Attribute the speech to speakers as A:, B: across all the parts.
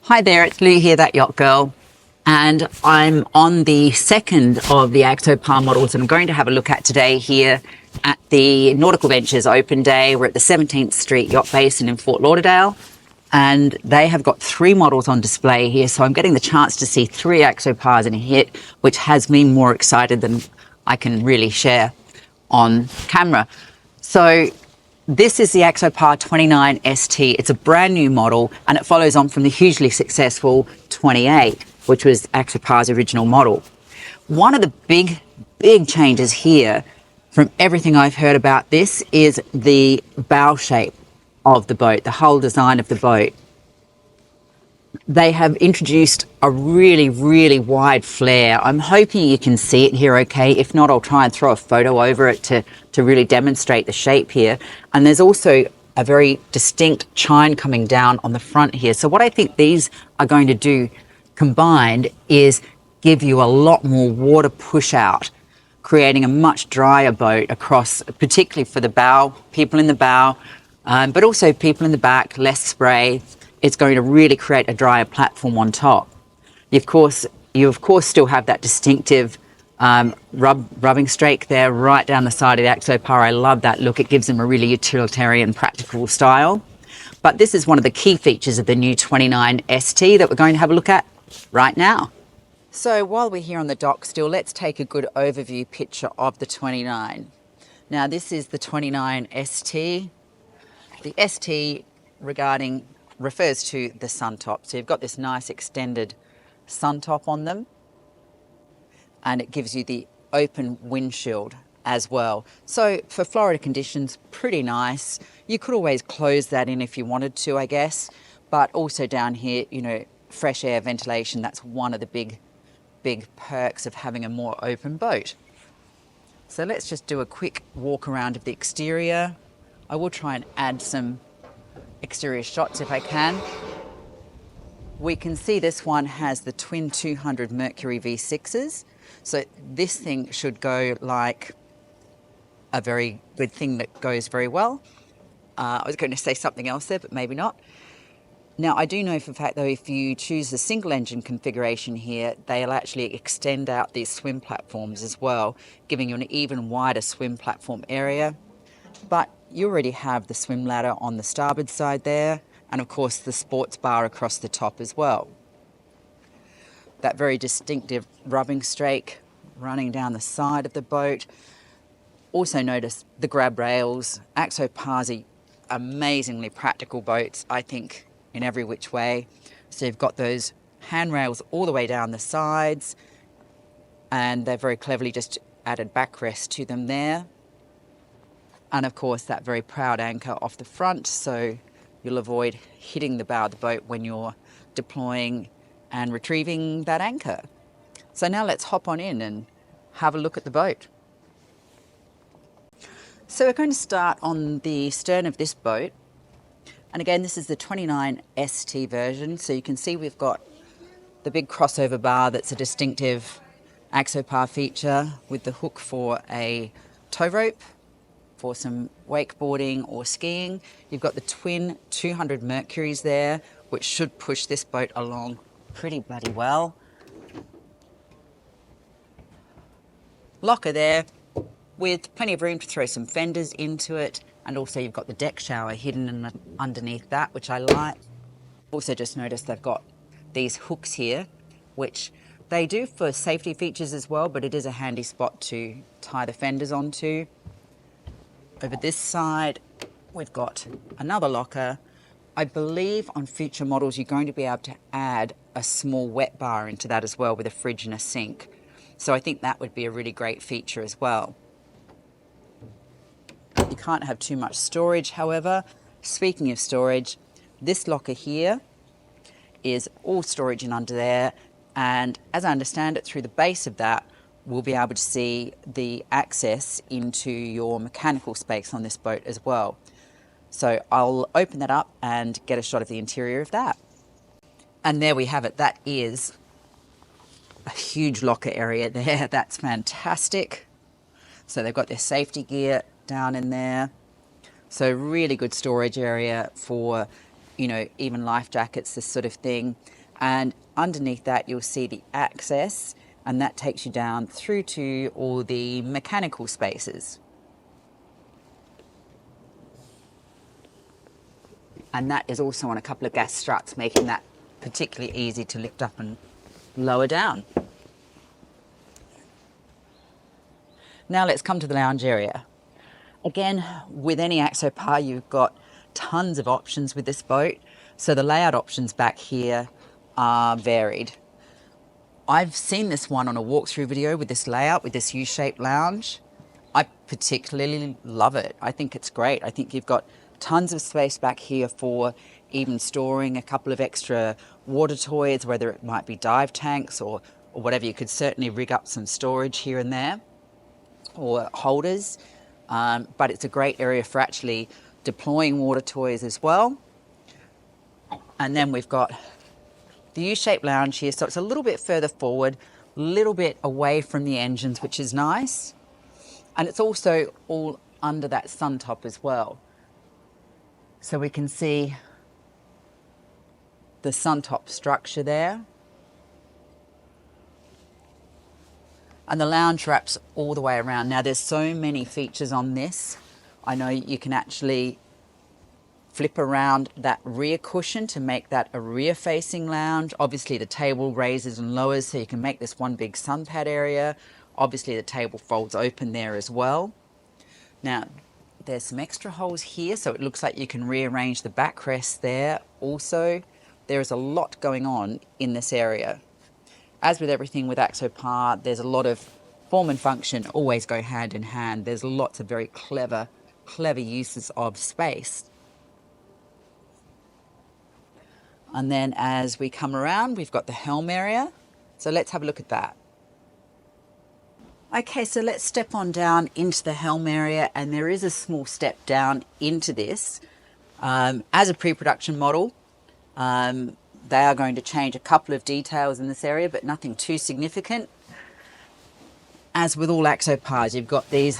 A: Hi there, it's Lou here, that yacht girl, and I'm on the second of the Axopar models I'm going to have a look at today here at the Nautical Ventures Open Day. We're at the 17th Street Yacht Basin in Fort Lauderdale, and they have got 3 models on display here, so I'm getting the chance to see 3 Axopars in a hit, which has me more excited than I can really share on camera. So this is the Axopar 29 ST. It's a brand new model and it follows on from the hugely successful 28, which was Axopar's original model. One of the big changes here from everything I've heard about this is the bow shape of the boat, the whole design of the boat. They have introduced a really wide flare. I'm hoping you can see it here okay. If not, I'll try and throw a photo over it to really demonstrate the shape here. And there's also a very distinct chine coming down on the front here. So what I think these are going to do combined is give you a lot more water push out, creating a much drier boat across, particularly for the bow, people in the bow, but also people in the back, less spray. It's going to really create a drier platform on top. You of course still have that distinctive rubbing streak there right down the side of the Axopar. I love that look. It gives them a really utilitarian, practical style. But this is one of the key features of the new 29 ST that we're going to have a look at right now. So while we're here on the dock still, let's take a good overview picture of the 29. Now this is the 29 ST. The ST refers to the sun top. So you've got this nice extended sun top on them, and it gives you the open windshield as well. So for Florida conditions, pretty nice. You could always close that in if you wanted to, I guess, but also down here, you know, fresh air ventilation, that's one of the big perks of having a more open boat. So let's just do a quick walk around of the exterior. I will try and add some exterior shots if I can. We can see this one has the twin 200 Mercury V6s. So this thing should go like a very good thing that goes very well. I was going to say something else there, but maybe not. Now, I do know for a fact, though, if you choose the single engine configuration here, they'll actually extend out these swim platforms as well, giving you an even wider swim platform area. But you already have the swim ladder on the starboard side there, and of course the sports bar across the top as well. That very distinctive rubbing streak running down the side of the boat. Also notice the grab rails. Axopar's are amazingly practical boats, I think, in every which way. So you've got those handrails all the way down the sides, and they're very cleverly just added backrest to them there. And of course that very proud anchor off the front, so you'll avoid hitting the bow of the boat when you're deploying and retrieving that anchor. So now let's hop on in and have a look at the boat. So we're going to start on the stern of this boat. And again, this is the 29 ST version. So you can see we've got the big crossover bar that's a distinctive Axopar feature with the hook for a tow rope for some wakeboarding or skiing. You've got the twin 200 Mercuries there, which should push this boat along pretty bloody well. Locker there with plenty of room to throw some fenders into it, and also you've got the deck shower hidden underneath that, which I like. Also just noticed they've got these hooks here, which they do for safety features as well, but it is a handy spot to tie the fenders onto. Over this side, we've got another locker. I believe on future models, you're going to be able to add a small wet bar into that as well with a fridge and a sink. So I think that would be a really great feature as well. You can't have too much storage, however. Speaking of storage, this locker here is all storage in under there. And as I understand it, through the base of that, we'll be able to see the access into your mechanical space on this boat as well. So I'll open that up and get a shot of the interior of that. And there we have it. That is a huge locker area there. That's fantastic. So they've got their safety gear down in there. So really good storage area for you know, even life jackets, this sort of thing. And underneath that, you'll see the access, and that takes you down through to all the mechanical spaces. And that is also on a couple of gas struts, making that particularly easy to lift up and lower down. Now let's come to the lounge area. Again, with any Axopar, you've got tons of options with this boat. So the layout options back here are varied. I've seen this one on a walkthrough video with this layout, with this U-shaped lounge. I particularly love it. I think it's great. I think you've got tons of space back here for even storing a couple of extra water toys, whether it might be dive tanks or whatever. You could certainly rig up some storage here and there, or holders. But it's a great area for actually deploying water toys as well. And then we've got the U-shaped lounge here, so it's a little bit further forward, a little bit away from the engines, which is nice. And it's also all under that sun top as well. So we can see the sun top structure there. And the lounge wraps all the way around. Now there's so many features on this. I know you can actually flip around that rear cushion to make that a rear facing lounge. Obviously the table raises and lowers, so you can make this one big sun pad area. Obviously the table folds open there as well. Now there's some extra holes here, so it looks like you can rearrange the backrest there. Also, there is a lot going on in this area. As with everything with Axopar, there's a lot of form and function always go hand in hand. There's lots of very clever uses of space. And then as we come around, we've got the helm area. So let's have a look at that. Okay, so let's step on down into the helm area, and there is a small step down into this. As a pre-production model, they are going to change a couple of details in this area, but nothing too significant. As with all Axopars, you've got these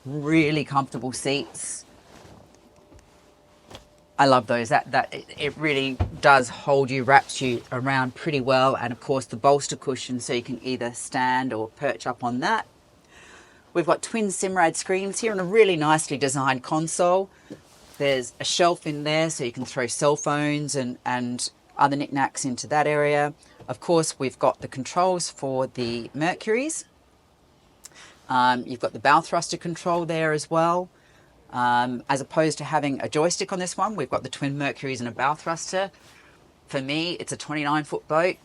A: really comfortable seats. I love those. It really does hold you, wraps you around pretty well. And of course the bolster cushion, so you can either stand or perch up on that. We've got twin Simrad screens here and a really nicely designed console. There's a shelf in there, so you can throw cell phones and other knickknacks into that area. Of course, we've got the controls for the Mercuries. You've got the bow thruster control there as well. As opposed to having a joystick on this one, we've got the twin Mercuries and a bow thruster. For me, it's a 29-foot boat.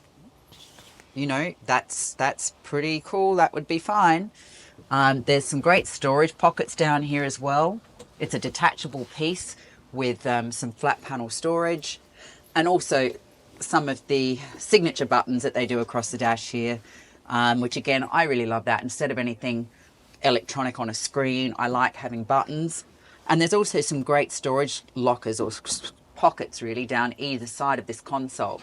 A: You know, that's pretty cool. That would be fine. There's some great storage pockets down here as well. It's a detachable piece with some flat panel storage, and also some of the signature buttons that they do across the dash here, which again, I really love that. Instead of anything electronic on a screen, I like having buttons. And there's also some great storage lockers, or pockets really, down either side of this console.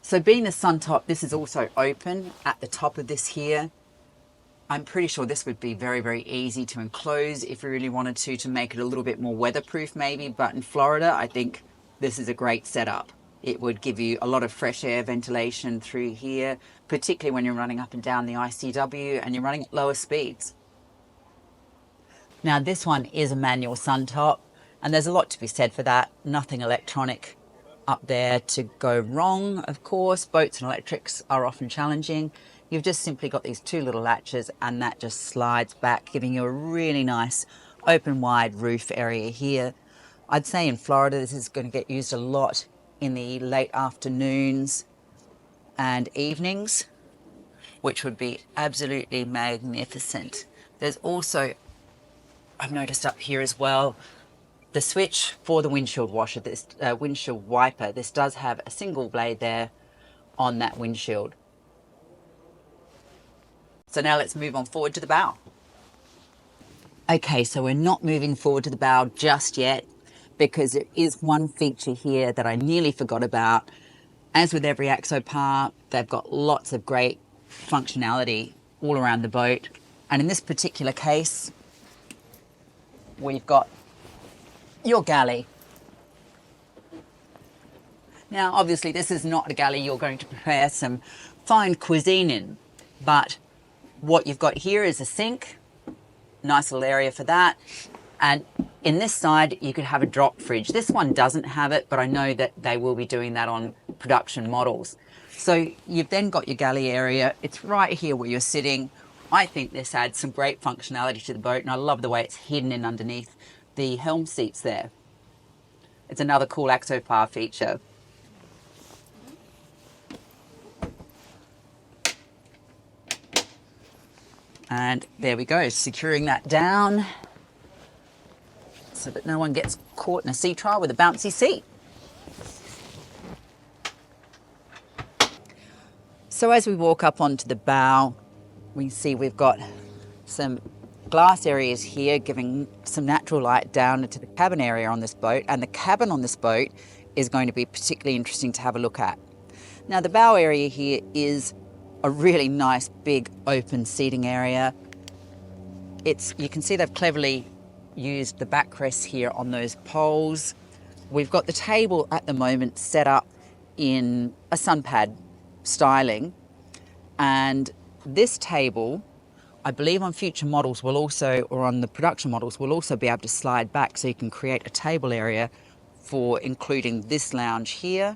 A: So being the sun top, this is also open at the top of this here. I'm pretty sure this would be very, very easy to enclose if we really wanted to make it a little bit more weatherproof maybe. But in Florida, I think this is a great setup. It would give you a lot of fresh air ventilation through here, particularly when you're running up and down the ICW and you're running at lower speeds. Now this one is a manual sun top, and there's a lot to be said for that. Nothing electronic up there to go wrong, of course. Boats and electrics are often challenging. You've just simply got these two little latches, and that just slides back, giving you a really nice open wide roof area here. I'd say in Florida this is going to get used a lot in the late afternoons and evenings, which would be absolutely magnificent. There's also, I've noticed up here as well, the switch for the windshield washer, this windshield wiper. This does have a single blade there on that windshield. So now let's move on forward to the bow. Okay, so we're not moving forward to the bow just yet, because there is one feature here that I nearly forgot about. As with every Axopar, they've got lots of great functionality all around the boat. And in this particular case, we've got your galley. Now, obviously, this is not a galley you're going to prepare some fine cuisine in, but what you've got here is a sink, nice little area for that. And in this side, you could have a drop fridge. This one doesn't have it, but I know that they will be doing that on production models. So you've then got your galley area. It's right here where you're sitting. I think this adds some great functionality to the boat, and I love the way it's hidden in underneath the helm seats there. It's another cool Axopar feature. And there we go, securing that down so that no one gets caught in a sea trial with a bouncy seat. So as we walk up onto the bow, we see we've got some glass areas here giving some natural light down into the cabin area on this boat, and the cabin on this boat is going to be particularly interesting to have a look at. Now the bow area here is a really nice big open seating area. You can see they've cleverly used the backrests here on those poles. We've got the table at the moment set up in a sunpad styling, and this table, I believe on future models will also, or on the production models, will also be able to slide back so you can create a table area for including this lounge here,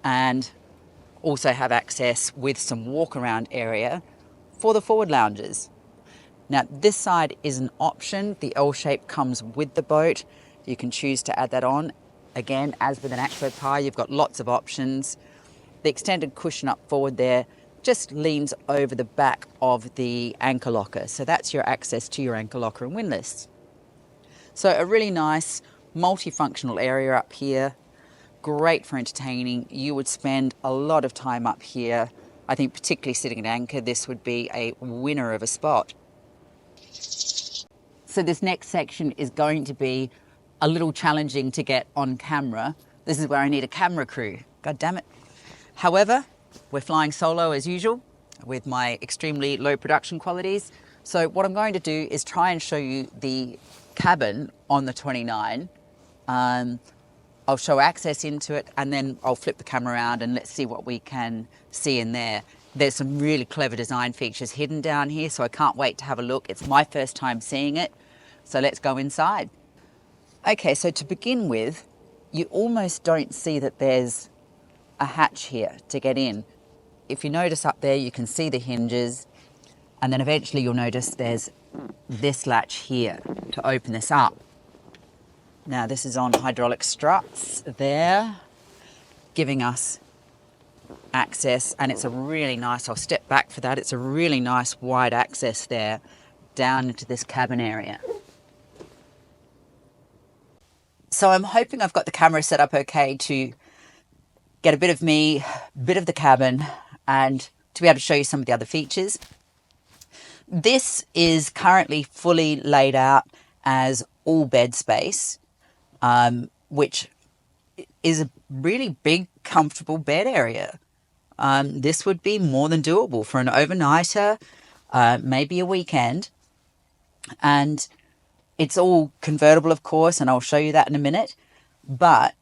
A: and also have access with some walk around area for the forward lounges. Now this side is an option. The L shape comes with the boat. You can choose to add that on. Again, as with an Axopar, you've got lots of options. The extended cushion up forward there just leans over the back of the anchor locker. So that's your access to your anchor locker and windlass. So a really nice multifunctional area up here. Great for entertaining. You would spend a lot of time up here. I think particularly sitting at anchor, this would be a winner of a spot. So this next section is going to be a little challenging to get on camera. This is where I need a camera crew. God damn it. However, we're flying solo as usual with my extremely low production qualities. So what I'm going to do is try and show you the cabin on the 29. I'll show access into it, and then I'll flip the camera around and let's see what we can see in there. There's some really clever design features hidden down here, so I can't wait to have a look. It's my first time seeing it, so let's go inside. Okay, so to begin with, you almost don't see that there's a hatch here to get in. If you notice up there, you can see the hinges, and then eventually you'll notice there's this latch here to open this up. Now this is on hydraulic struts there, giving us access, and it's a really nice, I'll step back for that, it's a really nice wide access there down into this cabin area. So I'm hoping I've got the camera set up okay to get a bit of me, a bit of the cabin, and to be able to show you some of the other features. This is currently fully laid out as all bed space, which is a really big, comfortable bed area. This would be more than doable for an overnighter, maybe a weekend. And it's all convertible, of course, and I'll show you that in a minute. But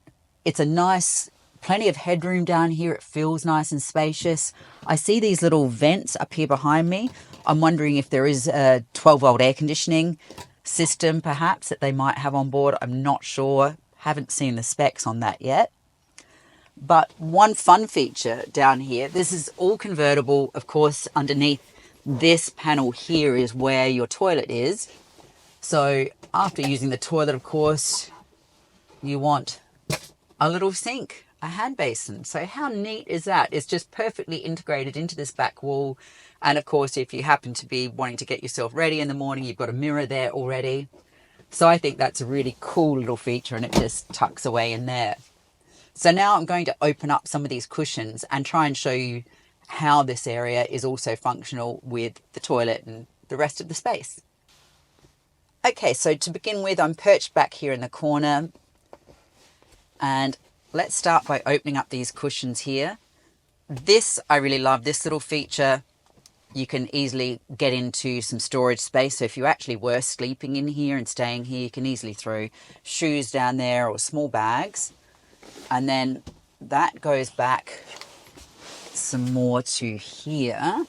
A: it's a nice, plenty of headroom down here. It feels nice and spacious. I see these little vents up here behind me. I'm wondering if there is a 12-volt air conditioning system, perhaps, that they might have on board. I'm not sure. Haven't seen the specs on that yet. But one fun feature down here, this is all convertible. Of course, underneath this panel here is where your toilet is. So after using the toilet, of course, you want a little sink, a hand basin. So how neat is that? It's just perfectly integrated into this back wall. And of course, if you happen to be wanting to get yourself ready in the morning, you've got a mirror there already. So I think that's a really cool little feature, and it just tucks away in there. So now I'm going to open up some of these cushions and try and show you how this area is also functional with the toilet and the rest of the space. Okay, so to begin with, I'm perched back here in the corner, and let's start by opening up these cushions here. This, I really love this little feature. You can easily get into some storage space. So if you actually were sleeping in here and staying here, you can easily throw shoes down there or small bags. And then that goes back some more to here.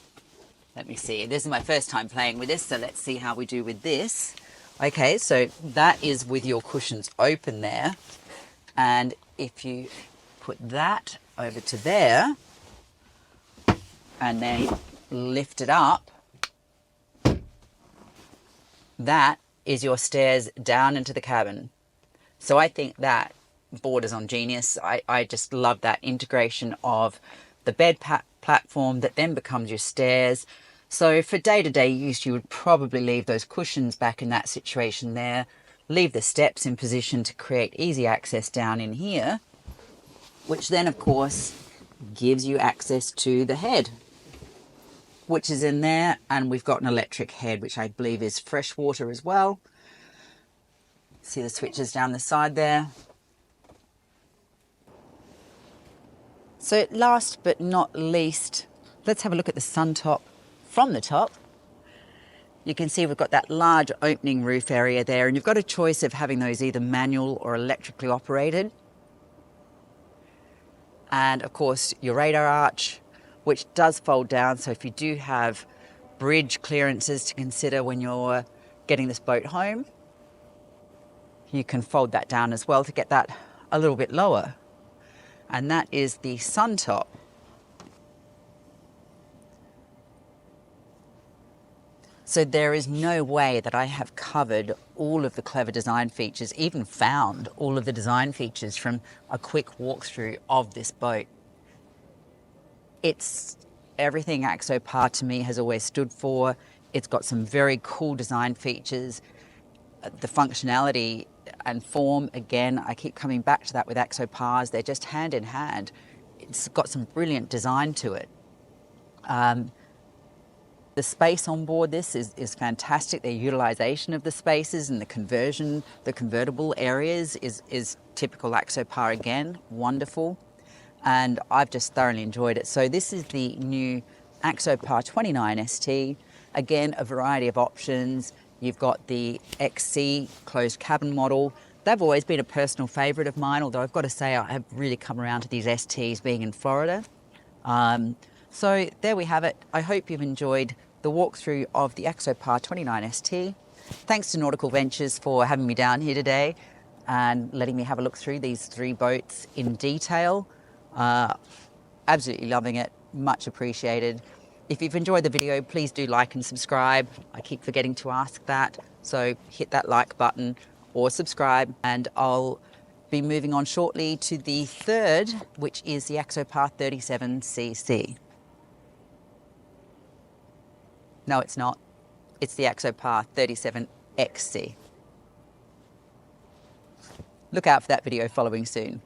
A: Let me see. This is my first time playing with this, so let's see how we do with this. Okay, so that is with your cushions open there. And if you put that over to there and then lift it up, that is your stairs down into the cabin. So I think that borders on genius. I just love that integration of the bed platform that then becomes your stairs. So for day-to-day use, you would probably leave those cushions back in that situation there, leave the steps in position to create easy access down in here, which then of course gives you access to the head, which is in there. And we've got an electric head, which I believe is fresh water as well. See the switches down the side there. So last but not least, let's have a look at the sun top from the top. You can see we've got that large opening roof area there, and you've got a choice of having those either manual or electrically operated. And of course your radar arch, which does fold down. So if you do have bridge clearances to consider when you're getting this boat home, you can fold that down as well to get that a little bit lower. And that is the sun top. So there is no way that I have covered all of the clever design features, even found all of the design features from a quick walkthrough of this boat. It's everything Axopar to me has always stood for. It's got some very cool design features. The functionality and form, again, I keep coming back to that with Axopars. They're just hand in hand. It's got some brilliant design to it. The space on board this is fantastic. The utilization of the spaces and the conversion, the convertible areas is typical Axopar again, wonderful. And I've just thoroughly enjoyed it. So this is the new Axopar 29 ST. Again, a variety of options. You've got the XC closed cabin model. They've always been a personal favorite of mine, although I've got to say I have really come around to these STs being in Florida. So there we have it. I hope you've enjoyed the walkthrough of the Axopar 29 ST. Thanks to Nautical Ventures for having me down here today and letting me have a look through these three boats in detail. Absolutely loving it, much appreciated. If you've enjoyed the video, please do like and subscribe. I keep forgetting to ask that, so hit that like button or subscribe, and I'll be moving on shortly to the third, which is the Axopar 37cc. No, it's not. It's the Axopar 37XC. Look out for that video following soon.